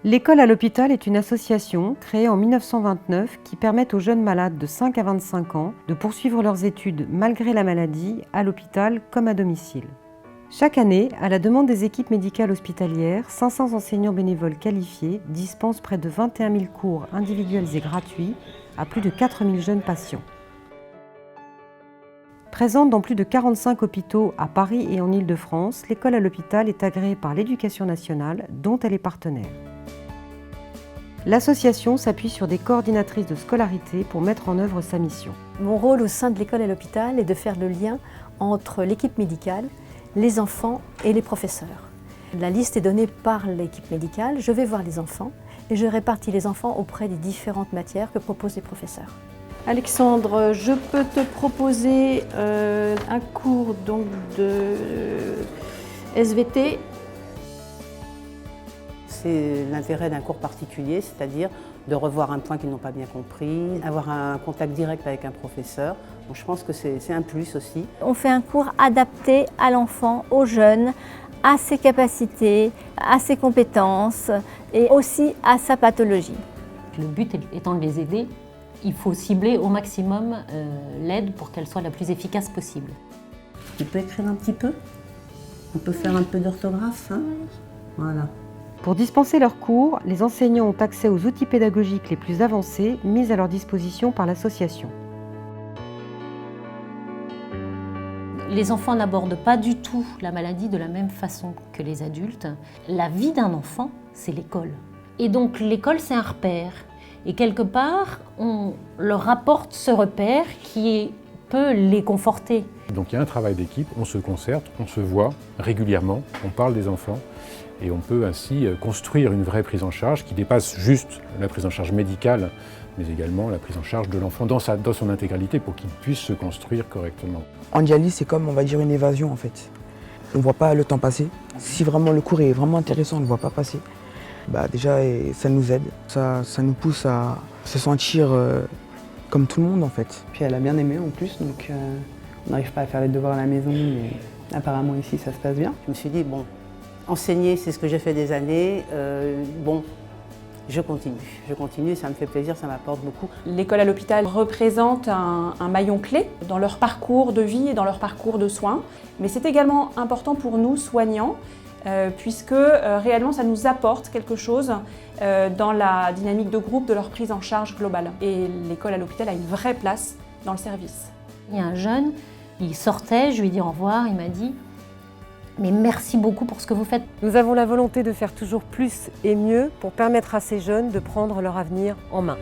L'école à l'hôpital est une association créée en 1929 qui permet aux jeunes malades de 5 à 25 ans de poursuivre leurs études malgré la maladie à l'hôpital comme à domicile. Chaque année, à la demande des équipes médicales hospitalières, 500 enseignants bénévoles qualifiés dispensent près de 21 000 cours individuels et gratuits à plus de 4 000 jeunes patients. Présente dans plus de 45 hôpitaux à Paris et en Île-de-France, l'école à l'hôpital est agréée par l'Éducation nationale, dont elle est partenaire. L'association s'appuie sur des coordinatrices de scolarité pour mettre en œuvre sa mission. Mon rôle au sein de l'école à l'hôpital est de faire le lien entre l'équipe médicale, les enfants et les professeurs. La liste est donnée par l'équipe médicale, je vais voir les enfants et je répartis les enfants auprès des différentes matières que proposent les professeurs. Alexandre, je peux te proposer un cours donc, de SVT. C'est l'intérêt d'un cours particulier, c'est-à-dire de revoir un point qu'ils n'ont pas bien compris, avoir un contact direct avec un professeur. Donc je pense que c'est un plus aussi. On fait un cours adapté à l'enfant, au jeune, à ses capacités, à ses compétences et aussi à sa pathologie. Le but étant de les aider, il faut cibler au maximum l'aide pour qu'elle soit la plus efficace possible. Tu peux écrire un petit peu? On peut faire un peu d'orthographe, hein? Voilà. Pour dispenser leurs cours, les enseignants ont accès aux outils pédagogiques les plus avancés mis à leur disposition par l'association. Les enfants n'abordent pas du tout la maladie de la même façon que les adultes. La vie d'un enfant, c'est l'école. Et donc l'école, c'est un repère. Et quelque part, on leur apporte ce repère qui peut les conforter. Donc il y a un travail d'équipe, on se concerte, on se voit régulièrement, on parle des enfants et on peut ainsi construire une vraie prise en charge qui dépasse juste la prise en charge médicale, mais également la prise en charge de l'enfant dans son intégralité pour qu'il puisse se construire correctement. En dialyse, c'est comme, on va dire, une évasion en fait. On ne voit pas le temps passer. Si vraiment le cours est vraiment intéressant, on ne le voit pas passer. Déjà, ça nous aide, ça nous pousse à se sentir comme tout le monde en fait. Puis elle a bien aimé en plus, donc on n'arrive pas à faire les devoirs à la maison, mais apparemment ici ça se passe bien. Je me suis dit, bon, enseigner c'est ce que j'ai fait des années, bon, je continue, ça me fait plaisir, ça m'apporte beaucoup. L'école à l'hôpital représente un maillon clé dans leur parcours de vie et dans leur parcours de soins. Mais c'est également important pour nous, soignants, puisque réellement ça nous apporte quelque chose dans la dynamique de groupe de leur prise en charge globale. Et l'école à l'hôpital a une vraie place dans le service. Il y a un jeune, il sortait, je lui ai dit au revoir, il m'a dit « Mais merci beaucoup pour ce que vous faites ». Nous avons la volonté de faire toujours plus et mieux pour permettre à ces jeunes de prendre leur avenir en main.